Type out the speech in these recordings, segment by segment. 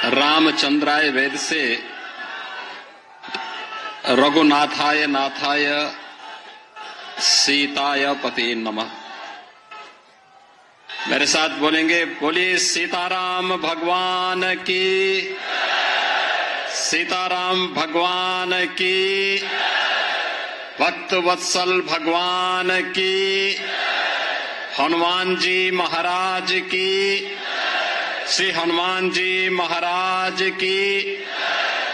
रामचंद्राय वेद से रघुनाथाय नाथाय सीताय पते नमः। मेरे साथ बोलेंगे, बोलिए सीताराम भगवान की, सीताराम भगवान की, भक्त वत्सल भगवान की, हनुमान जी महाराज की, श्री हनुमान जी महाराज की,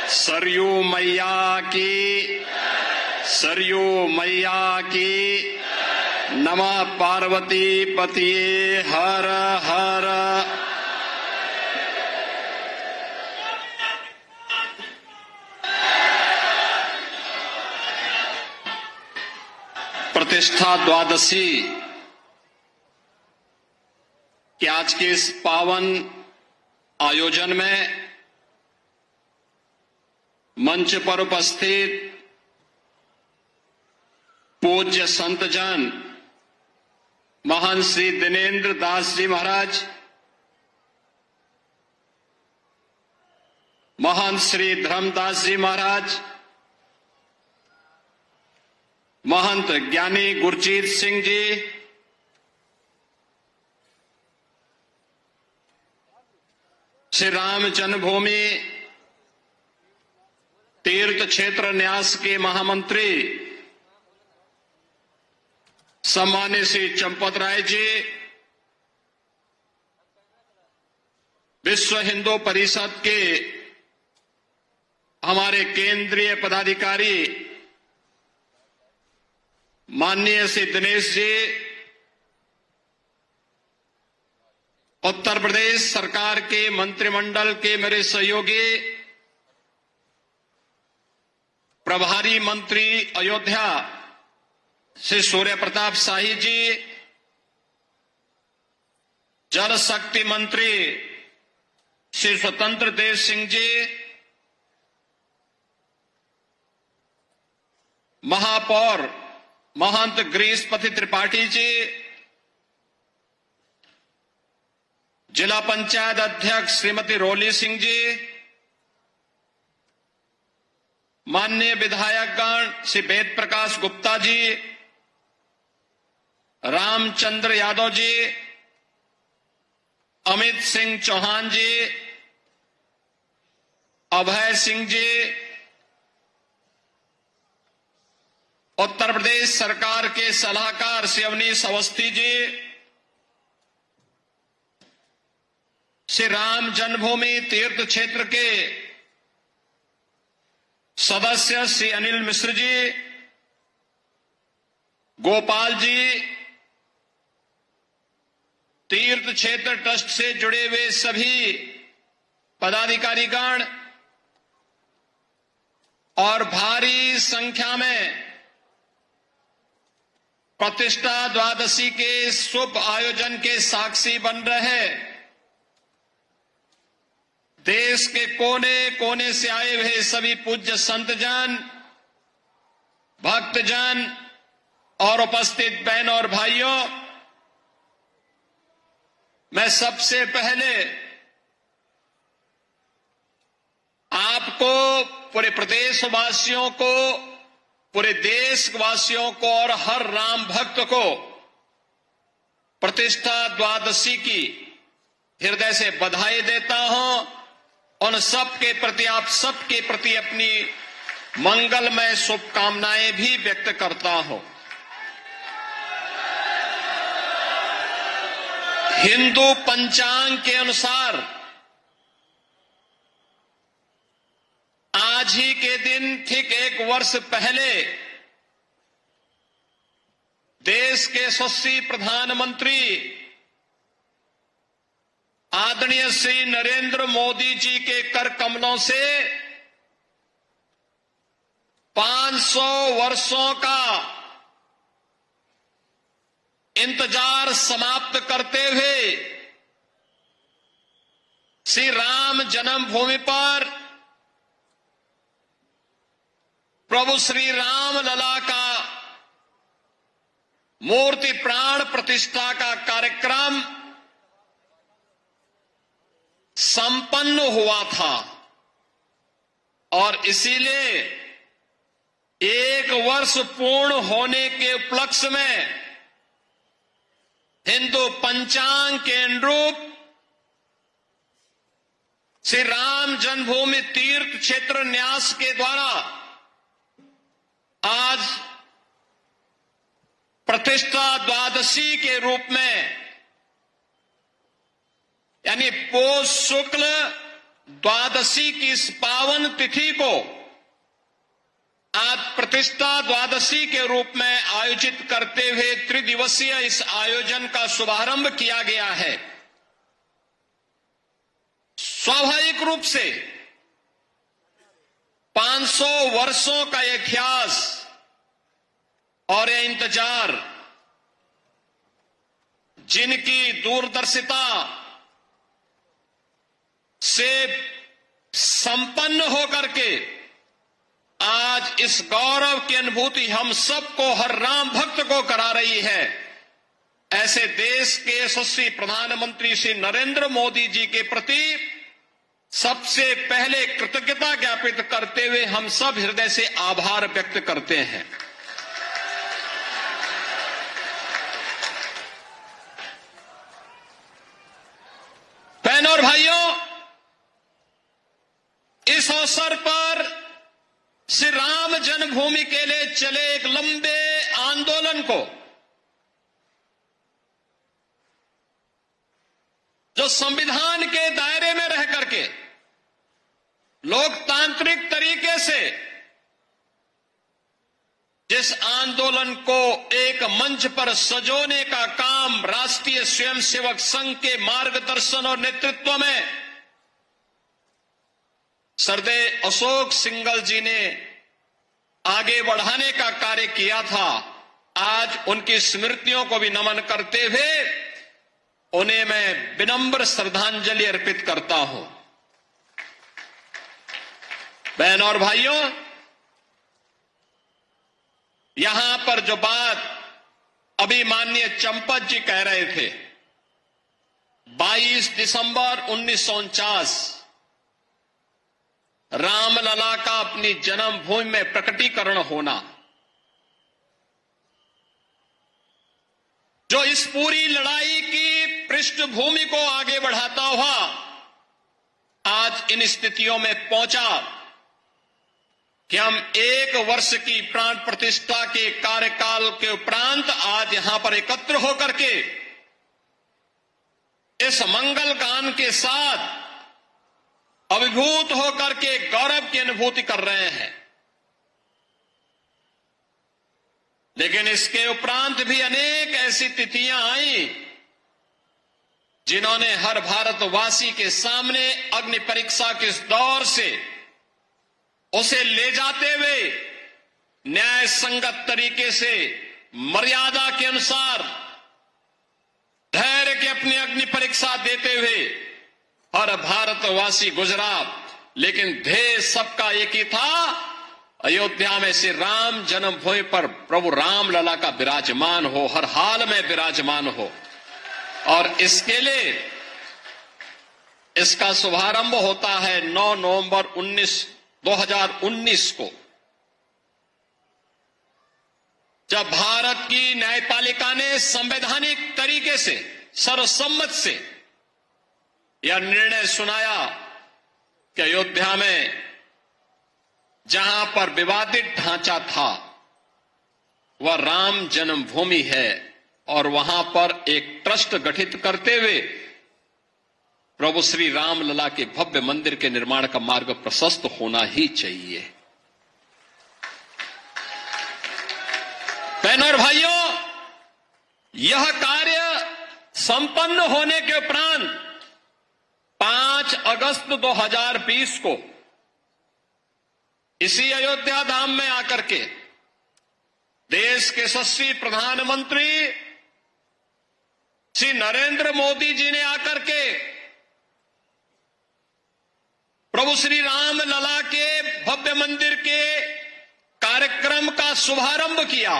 सरयू मैया की, सरयू मैया की। नमः पार्वती पतिये हर हर। प्रतिष्ठा द्वादशी कि आज के इस पावन आयोजन में मंच पर उपस्थित पूज्य संतजन महान श्री दिनेंद्र दास जी महाराज, महान श्री धर्मदास जी महाराज, महंत ज्ञानी गुरजीत सिंह जी, श्री राम जन्मभूमि तीर्थ क्षेत्र न्यास के महामंत्री सम्मानित श्री चंपत राय जी, विश्व हिंदू परिषद के हमारे केंद्रीय पदाधिकारी माननीय श्री दिनेश जी, उत्तर प्रदेश सरकार के मंत्रिमंडल के मेरे सहयोगी प्रभारी मंत्री अयोध्या श्री सूर्य प्रताप शाही जी, जल शक्ति मंत्री श्री स्वतंत्र देव सिंह जी, महापौर महंत गिरीशपति त्रिपाठी जी, जिला पंचायत अध्यक्ष श्रीमती रोली सिंह जी, माननीय विधायकगण श्री वेद प्रकाश गुप्ता जी, रामचंद्र यादव जी, अमित सिंह चौहान जी, अभय सिंह जी, उत्तर प्रदेश सरकार के सलाहकार श्री अवनीश अवस्थी जी, श्री राम जन्मभूमि तीर्थ क्षेत्र के सदस्य श्री अनिल मिश्र जी, गोपाल जी, तीर्थ क्षेत्र ट्रस्ट से जुड़े हुए सभी पदाधिकारीगण और भारी संख्या में प्रतिष्ठा द्वादशी के शुभ आयोजन के साक्षी बन रहे देश के कोने कोने से आए हुए सभी पूज्य संतजन, भक्तजन और उपस्थित बहन और भाइयों, मैं सबसे पहले आपको, पूरे प्रदेशवासियों को, पूरे देशवासियों को और हर राम भक्त को प्रतिष्ठा द्वादशी की हृदय से बधाई देता हूं। उन सबके प्रति, आप सबके प्रति अपनी मंगलमय शुभकामनाएं भी व्यक्त करता हूं। हिंदू पंचांग के अनुसार आज ही के दिन ठीक 1 वर्ष पहले देश के यशस्वी प्रधानमंत्री आदरणीय श्री नरेंद्र मोदी जी के कर कमलों से 500 वर्षों का इंतजार समाप्त करते हुए श्री राम जन्मभूमि पर प्रभु श्री राम लला का मूर्ति प्राण प्रतिष्ठा का कार्यक्रम संपन्न हुआ था और इसीलिए 1 वर्ष पूर्ण होने के उपलक्ष्य में हिंदू पंचांग के अनुरूप श्री राम जन्मभूमि तीर्थ क्षेत्र न्यास के द्वारा आज प्रतिष्ठा द्वादशी के रूप में यानी पौष शुक्ल द्वादशी की इस पावन तिथि को आज प्रतिष्ठा द्वादशी के रूप में आयोजित करते हुए त्रिदिवसीय इस आयोजन का शुभारंभ किया गया है। स्वाभाविक रूप से 500 वर्षों का इतिहास और यह इंतजार, जिनकी दूरदर्शिता से संपन्न होकर के आज इस गौरव की अनुभूति हम सबको, हर राम भक्त को करा रही है, ऐसे देश के यशस्वी प्रधानमंत्री श्री नरेंद्र मोदी जी के प्रति सबसे पहले कृतज्ञता ज्ञापित करते हुए हम सब हृदय से आभार व्यक्त करते हैं। बहनों और भाइयों, इस अवसर पर श्री राम जन्मभूमि के लिए चले एक लंबे आंदोलन को, जो संविधान के दायरे में रह करके लोकतांत्रिक तरीके से जिस आंदोलन को एक मंच पर सजोने का काम राष्ट्रीय स्वयंसेवक संघ के मार्गदर्शन और नेतृत्व में सरदेव अशोक सिंघल जी ने आगे बढ़ाने का कार्य किया था, आज उनकी स्मृतियों को भी नमन करते हुए उन्हें मैं विनम्र श्रद्धांजलि अर्पित करता हूं। बहनों और भाइयों, यहां पर जो बात अभी माननीय चंपत जी कह रहे थे, 22 दिसंबर 1949 रामलला का अपनी जन्मभूमि में प्रकटीकरण होना, जो इस पूरी लड़ाई की पृष्ठभूमि को आगे बढ़ाता हुआ आज इन स्थितियों में पहुंचा कि हम 1 वर्ष की प्राण प्रतिष्ठा के कार्यकाल के उपरांत आज यहां पर एकत्र होकर के इस मंगल गान के साथ अभिभूत होकर के गौरव की अनुभूति कर रहे हैं। लेकिन इसके उपरांत भी अनेक ऐसी तिथियां आई जिन्होंने हर भारतवासी के सामने अग्नि परीक्षा के इस दौर से उसे ले जाते हुए न्याय संगत तरीके से मर्यादा के अनुसार धैर्य की अपनी अग्नि परीक्षा देते हुए हर भारतवासी गुजरा। लेकिन ध्येय सबका एक ही था, अयोध्या में श्री राम जन्मभूमि पर प्रभु रामलला का विराजमान हो, हर हाल में विराजमान हो। और इसके लिए इसका शुभारंभ होता है 9 नवंबर 2019 को, जब भारत की न्यायपालिका ने संवैधानिक तरीके से सर्वसम्मत से यह निर्णय सुनाया कि अयोध्या में जहां पर विवादित ढांचा था वह राम जन्मभूमि है और वहां पर एक ट्रस्ट गठित करते हुए प्रभु श्री रामलला के भव्य मंदिर के निर्माण का मार्ग प्रशस्त होना ही चाहिए। बहनों और भाइयों, यह कार्य संपन्न होने के उपरांत 5 अगस्त 2020 को इसी अयोध्या धाम में आकर के देश के यशस्वी प्रधानमंत्री श्री नरेंद्र मोदी जी ने आकर के प्रभु श्री रामलला के भव्य मंदिर के कार्यक्रम का शुभारंभ किया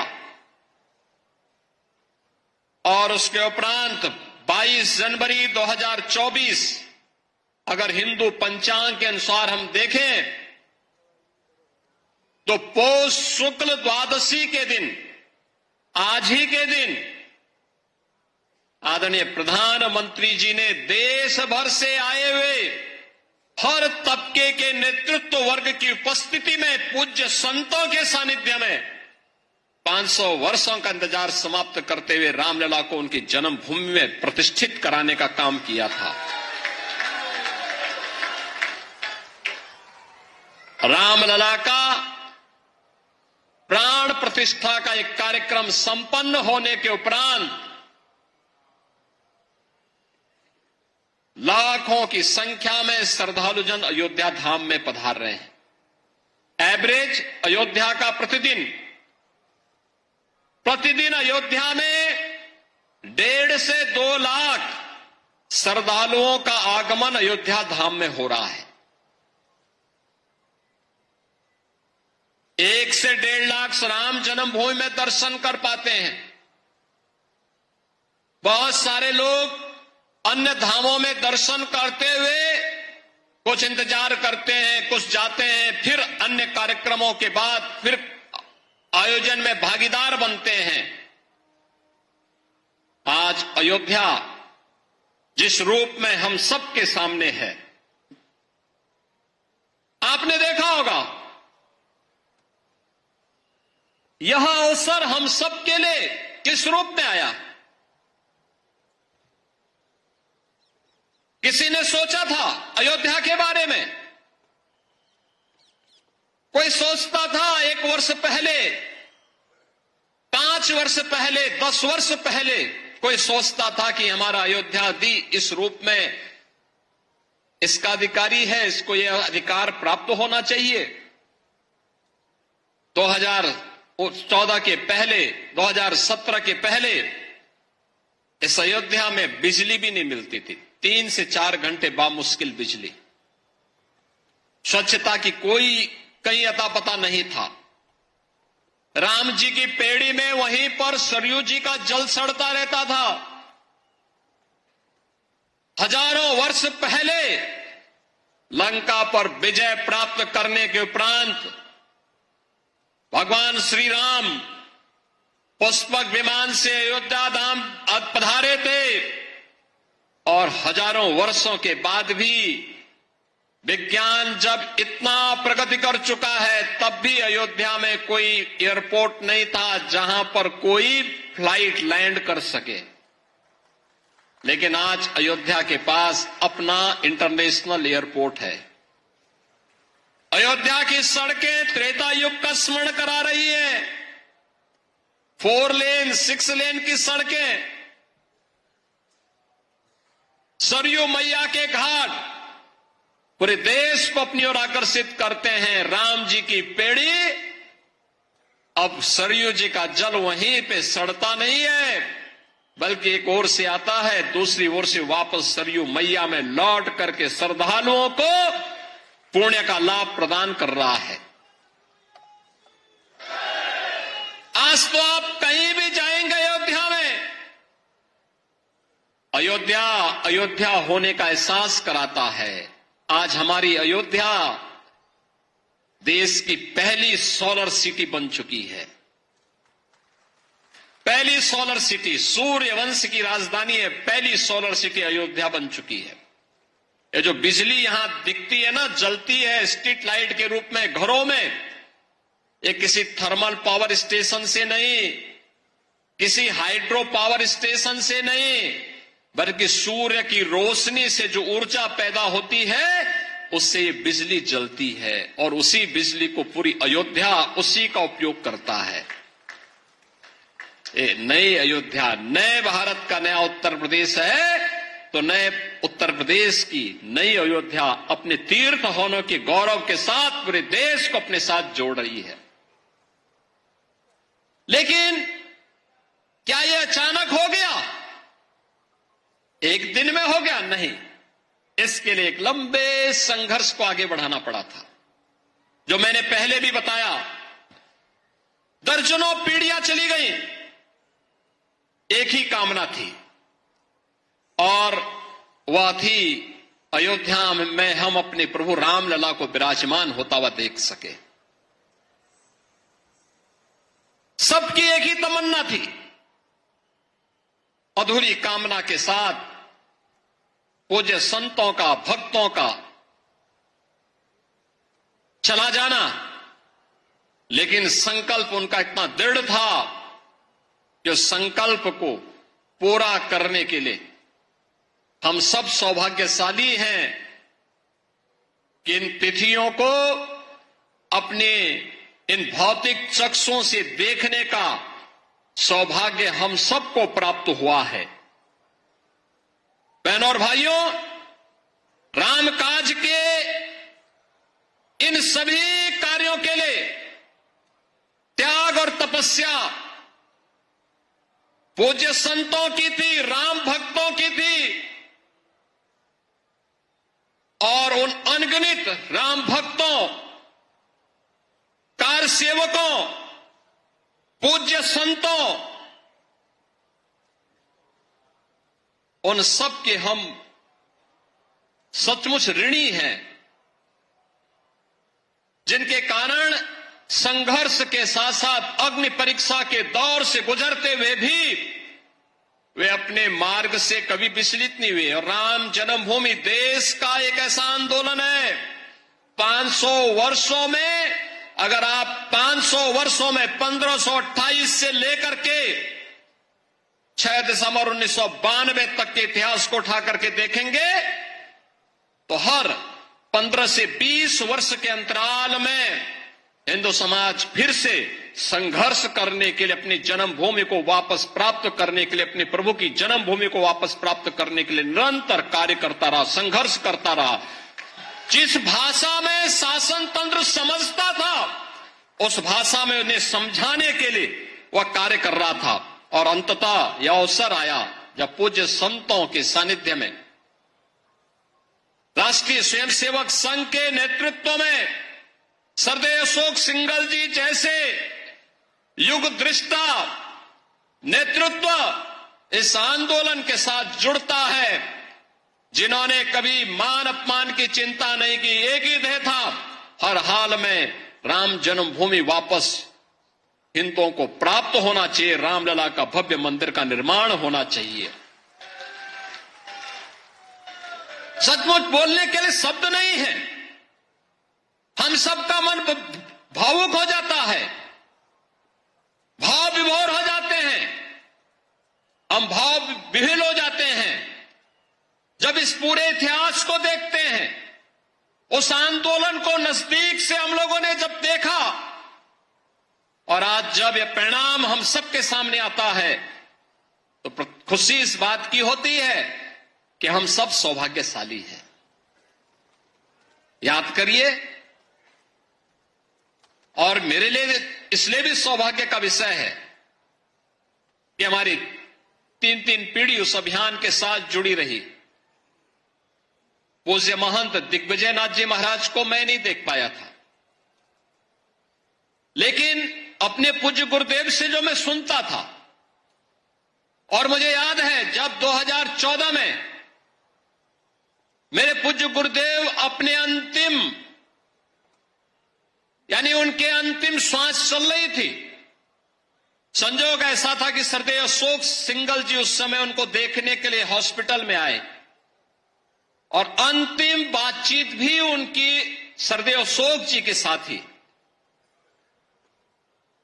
और उसके उपरांत 22 जनवरी 2024 अगर हिंदू पंचांग के अनुसार हम देखें तो पौष शुक्ल द्वादशी के दिन, आज ही के दिन, आदरणीय प्रधानमंत्री जी ने देश भर से आए हुए हर तबके के नेतृत्व वर्ग की उपस्थिति में पूज्य संतों के सानिध्य में 500 वर्षों का इंतजार समाप्त करते हुए रामलला को उनकी जन्मभूमि में प्रतिष्ठित कराने का काम किया था। रामलला का प्राण प्रतिष्ठा का एक कार्यक्रम संपन्न होने के उपरांत लाखों की संख्या में श्रद्धालु जन अयोध्या धाम में पधार रहे हैं। एवरेज अयोध्या का प्रतिदिन अयोध्या में 1.5 से 2 लाख श्रद्धालुओं का आगमन अयोध्या धाम में हो रहा है। 1 से 1.5 लाख राम जन्मभूमि में दर्शन कर पाते हैं। बहुत सारे लोग अन्य धामों में दर्शन करते हुए कुछ इंतजार करते हैं, कुछ जाते हैं, फिर अन्य कार्यक्रमों के बाद फिर आयोजन में भागीदार बनते हैं। आज अयोध्या जिस रूप में हम सबके सामने है, आपने देखा होगा, यह अवसर हम सबके लिए किस रूप में आया। किसी ने सोचा था अयोध्या के बारे में? कोई सोचता था 1 वर्ष पहले, 5 वर्ष पहले, 10 वर्ष पहले कोई सोचता था कि हमारा अयोध्या दी इस रूप में इसका अधिकारी है, इसको यह अधिकार प्राप्त होना चाहिए। 2014 के पहले, 2017 के पहले इस अयोध्या में बिजली भी नहीं मिलती थी। 3 से 4 घंटे बामुश्किल बिजली। स्वच्छता की कोई कहीं अता पता नहीं था। राम जी की पेड़ी में वहीं पर सरयू जी का जल सड़ता रहता था। हजारों वर्ष पहले लंका पर विजय प्राप्त करने के उपरांत भगवान श्री राम पुष्पक विमान से अयोध्या धाम पधारे थे और हजारों वर्षों के बाद भी विज्ञान जब इतना प्रगति कर चुका है, तब भी अयोध्या में कोई एयरपोर्ट नहीं था जहां पर कोई फ्लाइट लैंड कर सके। लेकिन आज अयोध्या के पास अपना इंटरनेशनल एयरपोर्ट है। अयोध्या की सड़कें त्रेता युग का स्मरण करा रही है। 4 लेन, 6 लेन की सड़कें, सरयू मैया के घाट पूरे देश को अपनी ओर आकर्षित करते हैं। राम जी की पेड़ी, अब सरयू जी का जल वहीं पे सड़ता नहीं है, बल्कि एक ओर से आता है, दूसरी ओर से वापस सरयू मैया में लौट करके श्रद्धालुओं को पुण्य का लाभ प्रदान कर रहा है। आज तो आप कहीं भी जाएंगे अयोध्या में, अयोध्या होने का एहसास कराता है। आज हमारी अयोध्या देश की पहली सोलर सिटी बन चुकी है। पहली सोलर सिटी, सूर्यवंश की राजधानी है, पहली सोलर सिटी अयोध्या बन चुकी है। ये जो बिजली यहां दिखती है ना, जलती है स्ट्रीट लाइट के रूप में घरों में, ये किसी थर्मल पावर स्टेशन से नहीं, किसी हाइड्रो पावर स्टेशन से नहीं, बल्कि सूर्य की रोशनी से जो ऊर्जा पैदा होती है, उससे ये बिजली जलती है और उसी बिजली को पूरी अयोध्या उसी का उपयोग करता है। ये नई अयोध्या, नए भारत का नया उत्तर प्रदेश है, तो नए उत्तर प्रदेश की नई अयोध्या अपने तीर्थ होने के गौरव के साथ पूरे देश को अपने साथ जोड़ रही है। लेकिन क्या यह अचानक हो गया? एक दिन में हो गया? नहीं, इसके लिए एक लंबे संघर्ष को आगे बढ़ाना पड़ा था। जो मैंने पहले भी बताया, दर्जनों पीढ़ियां चली गई, एक ही कामना थी और वह थी अयोध्या में हम अपने प्रभु रामलला को विराजमान होता हुआ देख सके। सबकी एक ही तमन्ना थी, अधूरी कामना के साथ पूज्य संतों का, भक्तों का चला जाना, लेकिन संकल्प उनका इतना दृढ़ था कि उस संकल्प को पूरा करने के लिए हम सब सौभाग्यशाली हैं कि इन तिथियों को अपने इन भौतिक चक्षुओं से देखने का सौभाग्य हम सबको प्राप्त हुआ है। बहनों और भाइयों, रामकाज के इन सभी कार्यों के लिए त्याग और तपस्या पूज्य संतों की थी, राम भक्तों की थी, और उन अनगिनत राम भक्तों, कार सेवकों, पूज्य संतों, उन सब के हम सचमुच ऋणी हैं, जिनके कारण संघर्ष के साथ साथ अग्नि परीक्षा के दौर से गुजरते हुए भी वे अपने मार्ग से कभी विचलित नहीं हुए। और राम जन्मभूमि देश का एक ऐसा आंदोलन है, 500 वर्षों में, अगर आप 500 वर्षों में 1528 से लेकर के 6 दिसंबर 1992 तक के इतिहास को उठा करके देखेंगे तो हर 15 से 20 वर्ष के अंतराल में हिंदू समाज फिर से संघर्ष करने के लिए, अपनी जन्मभूमि को वापस प्राप्त करने के लिए, अपने प्रभु की जन्मभूमि को वापस प्राप्त करने के लिए निरंतर कार्य करता रहा, संघर्ष करता रहा। जिस भाषा में शासन तंत्र समझता था उस भाषा में उन्हें समझाने के लिए वह कार्य कर रहा था। और अंततः यह अवसर आया जब पूज्य संतों के सानिध्य में राष्ट्रीय स्वयंसेवक संघ के नेतृत्व में सरदेव अशोक सिंघल जी जैसे युग दृष्टा नेतृत्व इस आंदोलन के साथ जुड़ता है, जिन्होंने कभी मान अपमान की चिंता नहीं की। एक ही ध्येय था, हर हाल में राम जन्मभूमि वापस हिंदुओं को प्राप्त होना चाहिए, रामलला का भव्य मंदिर का निर्माण होना चाहिए। सचमुच बोलने के लिए शब्द नहीं है, हम सबका मन भावुक हो जाता है, भाव विभोर हो जाते हैं, हम भाव विह्वल हो जाते हैं जब इस पूरे इतिहास को देखते हैं। उस आंदोलन को नजदीक से हम लोगों ने जब देखा और आज जब यह परिणाम हम सबके सामने आता है तो खुशी इस बात की होती है कि हम सब सौभाग्यशाली हैं। याद करिए, और मेरे लिए इसलिए भी सौभाग्य का विषय है कि हमारी 3 पीढ़ी उस अभियान के साथ जुड़ी रही। पूज्य महंत दिग्विजय नाथ जी महाराज को मैं नहीं देख पाया था, लेकिन अपने पूज्य गुरुदेव से जो मैं सुनता था, और मुझे याद है जब 2014 में मेरे पूज्य गुरुदेव अपने अंतिम, यानी उनके अंतिम श्वास चल रही थी, संजोग ऐसा था कि सरदेव अशोक सिंघल जी उस समय उनको देखने के लिए हॉस्पिटल में आए और अंतिम बातचीत भी उनकी सरदेव अशोक जी के साथ ही।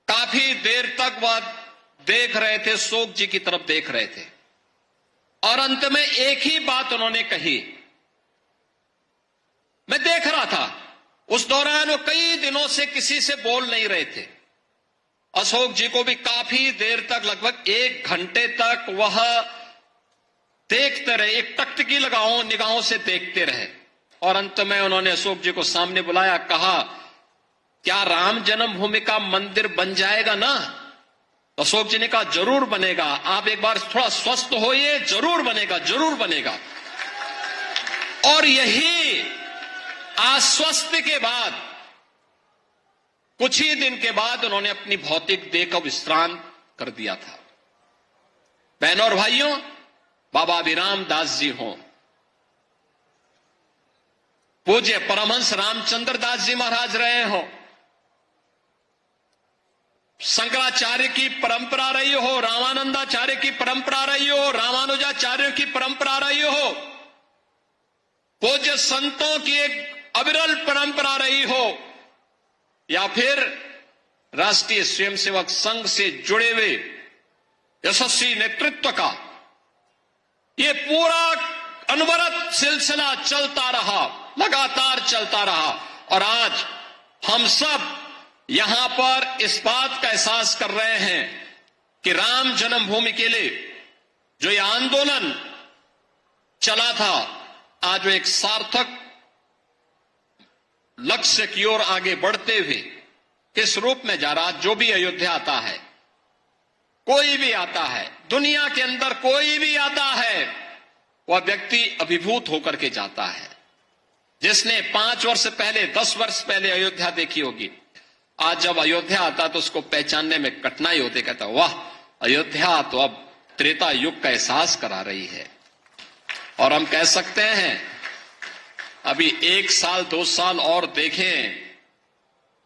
काफी देर तक वह देख रहे थे, अशोक जी की तरफ देख रहे थे, और अंत में एक ही बात उन्होंने कही। मैं देख रहा था उस दौरान वो कई दिनों से किसी से बोल नहीं रहे थे। अशोक जी को भी काफी देर तक, लगभग 1 घंटे तक वह देखते रहे, एक टकटकी लगाओ निगाहों से देखते रहे, और अंत में उन्होंने अशोक जी को सामने बुलाया, कहा क्या राम जन्मभूमि का मंदिर बन जाएगा ना? अशोक जी ने कहा जरूर बनेगा, आप एक बार थोड़ा स्वस्थ होइए, जरूर बनेगा, जरूर बनेगा। और यही आश्वस्त के बाद कुछ ही दिन के बाद उन्होंने अपनी भौतिक देह का विश्राम कर दिया था। बहनों और भाइयों, बाबा अभिराम दास जी हों, पूज्य परमहंस रामचंद्र दास जी महाराज रहे हो, शंकराचार्य की परंपरा रही हो, रामानंदाचार्य की परंपरा रही हो, रामानुजाचार्यों की परंपरा रही हो, पूज्य संतों की एक अविरल परंपरा रही हो, या फिर राष्ट्रीय स्वयंसेवक संघ से जुड़े हुए यशस्वी नेतृत्व का ये पूरा अनवरत सिलसिला चलता रहा, लगातार चलता रहा। और आज हम सब यहां पर इस बात का एहसास कर रहे हैं कि राम जन्मभूमि के लिए जो ये आंदोलन चला था, आज वो एक सार्थक लक्ष्य की ओर आगे बढ़ते हुए किस रूप में जा रहा। जो भी अयोध्या आता है, कोई भी आता है, दुनिया के अंदर कोई भी आता है, वह व्यक्ति अभिभूत होकर के जाता है। जिसने 5 वर्ष पहले, 10 वर्ष पहले अयोध्या देखी होगी, आज जब अयोध्या आता तो उसको पहचानने में कठिनाई होती। कहता वाह, अयोध्या तो अब त्रेता युग का एहसास करा रही है। और हम कह सकते हैं अभी 1 साल 2 साल और देखें,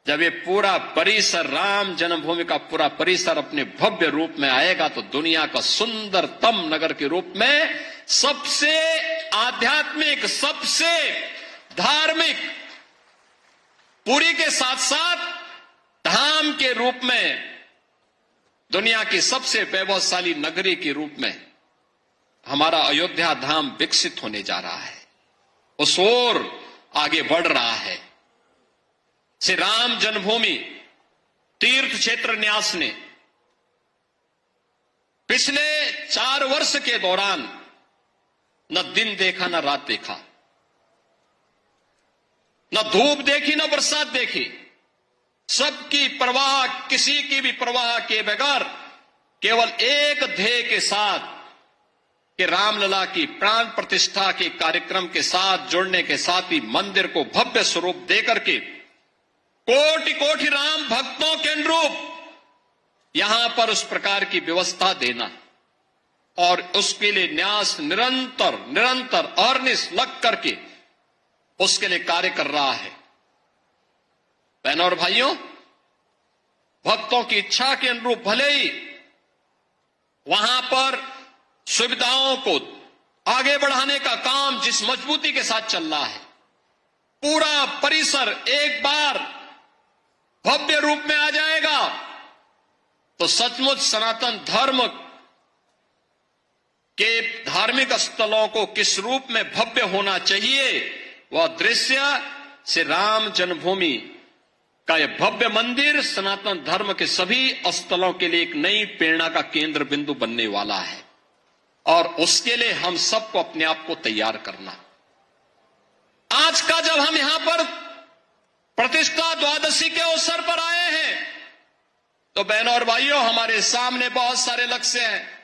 जब ये पूरा परिसर, राम जन्मभूमि का पूरा परिसर अपने भव्य रूप में आएगा तो दुनिया का सुंदरतम नगर के रूप में, सबसे आध्यात्मिक, सबसे धार्मिक, पुरी के साथ साथ धाम के रूप में, दुनिया की सबसे वैभवशाली नगरी के रूप में हमारा अयोध्या धाम विकसित होने जा रहा है, उस ओर आगे बढ़ रहा है। श्री राम जन्मभूमि तीर्थ क्षेत्र न्यास ने पिछले 4 वर्ष के दौरान न दिन देखा, न रात देखा, न धूप देखी, न बरसात देखी, सबकी परवाह, किसी की भी परवाह के बगैर केवल एक ध्येय के साथ कि रामलला की प्राण प्रतिष्ठा के कार्यक्रम के साथ जुड़ने के साथ ही मंदिर को भव्य स्वरूप देकर के कोटि कोटि राम भक्तों के अनुरूप यहां पर उस प्रकार की व्यवस्था देना, और उसके लिए न्यास निरंतर अहर्निश लग करके उसके लिए कार्य कर रहा है। बहनों और भाइयों, भक्तों की इच्छा के अनुरूप भले ही वहां पर सुविधाओं को आगे बढ़ाने का काम जिस मजबूती के साथ चल रहा है, पूरा परिसर एक बार भव्य रूप में आ जाएगा तो सचमुच सनातन धर्म के धार्मिक स्थलों को किस रूप में भव्य होना चाहिए, वह दृश्य श्री राम जन्मभूमि का यह भव्य मंदिर सनातन धर्म के सभी स्थलों के लिए एक नई प्रेरणा का केंद्र बिंदु बनने वाला है। और उसके लिए हम सबको अपने आप को तैयार करना। आज का जब हम यहां पर प्रतिष्ठा द्वादशी के अवसर पर आए हैं तो बहनों और भाइयों, हमारे सामने बहुत सारे लक्ष्य हैं।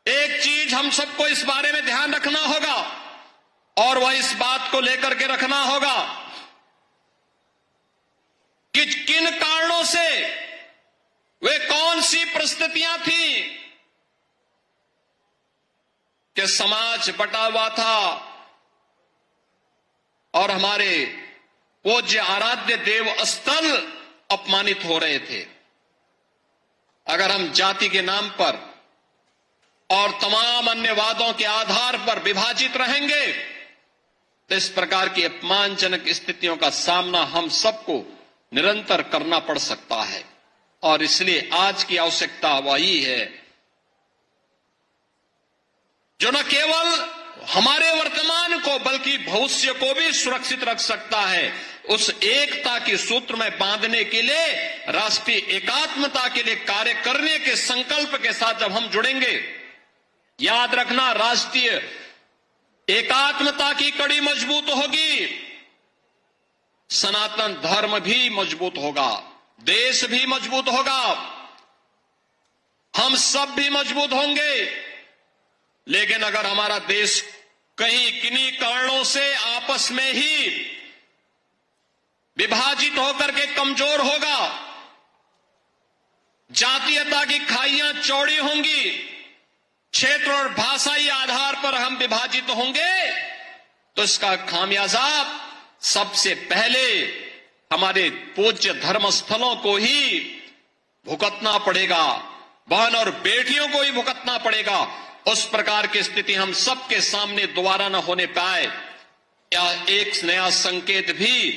एक चीज हम सबको इस बारे में ध्यान रखना होगा, और वह इस बात को लेकर के रखना होगा कि किन कारणों से, वे कौन सी परिस्थितियां थी कि समाज बटा हुआ था और हमारे पूज्य आराध्य देव स्थल अपमानित हो रहे थे। अगर हम जाति के नाम पर और तमाम अन्य वादों के आधार पर विभाजित रहेंगे तो इस प्रकार की अपमानजनक स्थितियों का सामना हम सबको निरंतर करना पड़ सकता है। और इसलिए आज की आवश्यकता वही है जो न केवल हमारे वर्तमान को बल्कि भविष्य को भी सुरक्षित रख सकता है। उस एकता के सूत्र में बांधने के लिए, राष्ट्रीय एकात्मता के लिए कार्य करने के संकल्प के साथ जब हम जुड़ेंगे, याद रखना, राष्ट्रीय एकात्मता की कड़ी मजबूत होगी, सनातन धर्म भी मजबूत होगा, देश भी मजबूत होगा, हम सब भी मजबूत होंगे। लेकिन अगर हमारा देश कहीं किन्हीं कारणों से आपस में ही विभाजित होकर के कमजोर होगा, जातीयता की खाइयां चौड़ी होंगी, क्षेत्र और भाषाई आधार पर हम विभाजित होंगे, तो इसका खामियाजा सबसे पहले हमारे पूज्य धर्मस्थलों को ही भुगतना पड़ेगा, बहन और बेटियों को ही भुगतना पड़ेगा। उस प्रकार की स्थिति हम सबके सामने दोबारा न होने पाए, या एक नया संकेत भी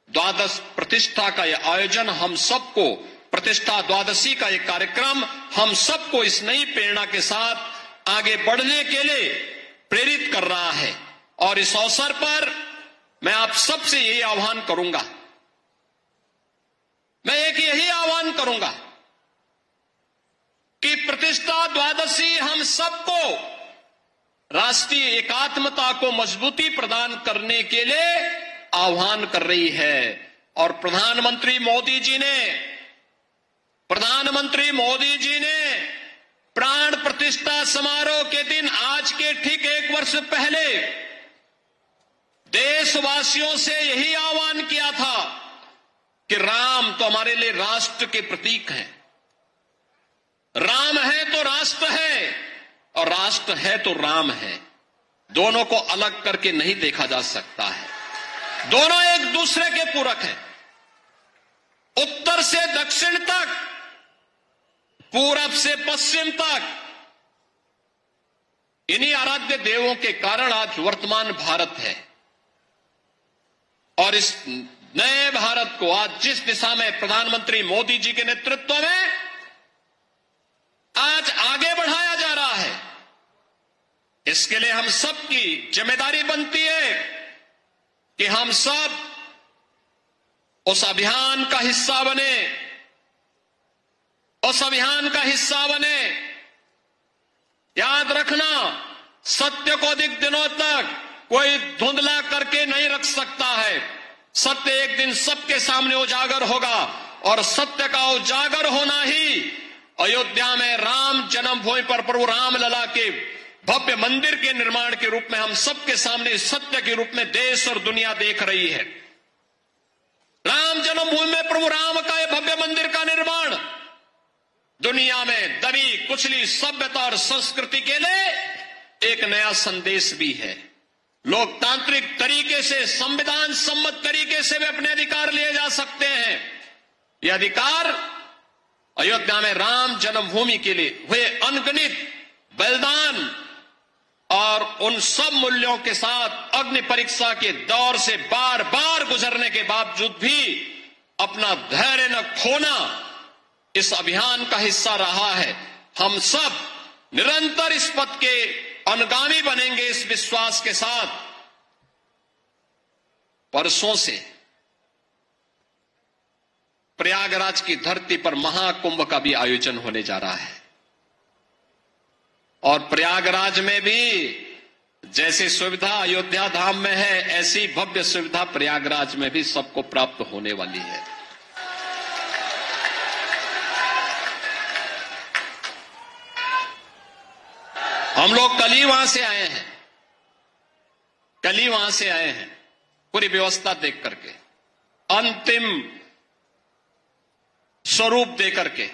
द्वादश प्रतिष्ठा का यह आयोजन हम सबको, प्रतिष्ठा द्वादशी का यह कार्यक्रम हम सबको इस नई प्रेरणा के साथ आगे बढ़ने के लिए प्रेरित कर रहा है। और इस अवसर पर मैं आप सबसे यही आह्वान करूंगा, मैं एक यही आह्वान करूंगा कि प्रतिष्ठा द्वादशी हम सबको राष्ट्रीय एकात्मता को मजबूती प्रदान करने के लिए आह्वान कर रही है। और प्रधानमंत्री मोदी जी ने प्राण प्रतिष्ठा समारोह के दिन, आज के ठीक 1 वर्ष पहले, देशवासियों से यही आह्वान किया था कि राम तो हमारे लिए राष्ट्र के प्रतीक हैं, राम है तो राष्ट्र है, और राष्ट्र है तो राम है। दोनों को अलग करके नहीं देखा जा सकता है, दोनों एक दूसरे के पूरक हैं। उत्तर से दक्षिण तक, पूरब से पश्चिम तक, इन्हीं आराध्य देवों के कारण आज वर्तमान भारत है। और इस नए भारत को आज जिस दिशा में प्रधानमंत्री मोदी जी के नेतृत्व में आज आगे बढ़ाया जा रहा है, इसके लिए हम सबकी जिम्मेदारी बनती है कि हम सब उस अभियान का हिस्सा बने, उस अभियान का हिस्सा बने। याद रखना, सत्य को अधिक दिनों तक कोई धुंधला करके नहीं रख सकता है। सत्य एक दिन सबके सामने उजागर होगा, और सत्य का उजागर होना ही अयोध्या में राम जन्मभूमि पर प्रभु रामलला के भव्य मंदिर के निर्माण के रूप में हम सबके सामने सत्य के रूप में देश और दुनिया देख रही है। राम जन्मभूमि में प्रभु राम का यह भव्य मंदिर का निर्माण दुनिया में दबी कुचली सभ्यता और संस्कृति के लिए एक नया संदेश भी है। लोकतांत्रिक तरीके से, संविधान सम्मत तरीके से वे अपने अधिकार लिए जा सकते हैं। ये अधिकार अयोध्या में राम जन्मभूमि के लिए हुए अनगिनत बलिदान और उन सब मूल्यों के साथ अग्नि परीक्षा के दौर से बार बार गुजरने के बावजूद भी अपना धैर्य न खोना इस अभियान का हिस्सा रहा है। हम सब निरंतर इस पथ के अनुगामी बनेंगे, इस विश्वास के साथ। परसों से प्रयागराज की धरती पर महाकुंभ का भी आयोजन होने जा रहा है, और प्रयागराज में भी जैसी सुविधा अयोध्या धाम में है, ऐसी भव्य सुविधा प्रयागराज में भी सबको प्राप्त होने वाली है। हम लोग कल ही वहां से आए हैं, पूरी व्यवस्था देख करके, अंतिम स्वरूप दे करके।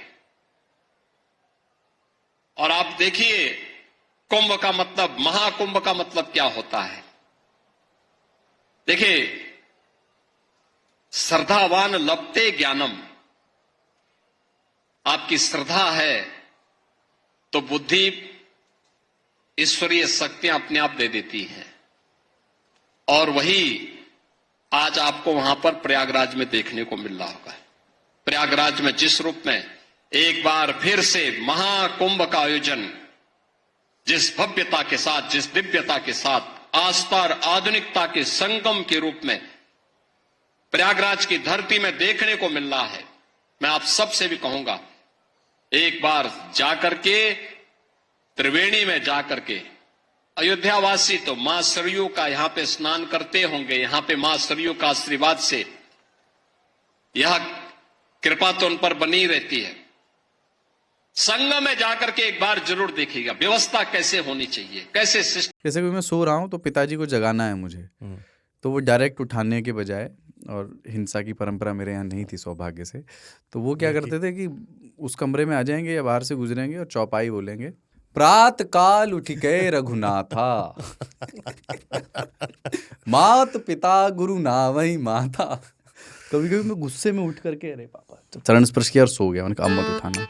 और आप देखिए, कुंभ का मतलब, महाकुंभ का मतलब क्या होता है। देखिए, श्रद्धावान लभते ज्ञानम, आपकी श्रद्धा है तो बुद्धि, ईश्वरीय शक्तियां अपने आप दे देती हैं। और वही आज आपको वहां पर प्रयागराज में देखने को मिल रहा होगा। प्रयागराज में जिस रूप में एक बार फिर से महाकुंभ का आयोजन, जिस भव्यता के साथ, जिस दिव्यता के साथ, आस्था और आधुनिकता के संगम के रूप में प्रयागराज की धरती में देखने को मिल रहा है, मैं आप सबसे भी कहूंगा, एक बार जाकर के, त्रिवेणी में जाकर के, अयोध्यावासी तो मां सरयू का यहां पे स्नान करते होंगे, यहां पे मां सरयू का आशीर्वाद से यह कृपा तो उन पर बनी रहती है। संगम में जाकर के एक बार जरूर देखिएगा व्यवस्था कैसे होनी चाहिए, कैसे सिस्टम। जैसे कि मैं सो रहा हूं तो पिताजी को जगाना है मुझे, तो वो डायरेक्ट उठाने के बजाय, और हिंसा की परंपरा मेरे यहाँ नहीं थी सौभाग्य से, तो वो क्या करते थे कि उस कमरे में आ जाएंगे या बाहर से गुजरेंगे और चौपाई बोलेंगे, प्रात काल उठ के रघुनाथा, मात पिता गुरु नावई माता। कभी कभी मैं गुस्से में उठ करके अरे पापा, चरण स्पर्श किया और सो गया। मैंने कहा अब मत उठाना।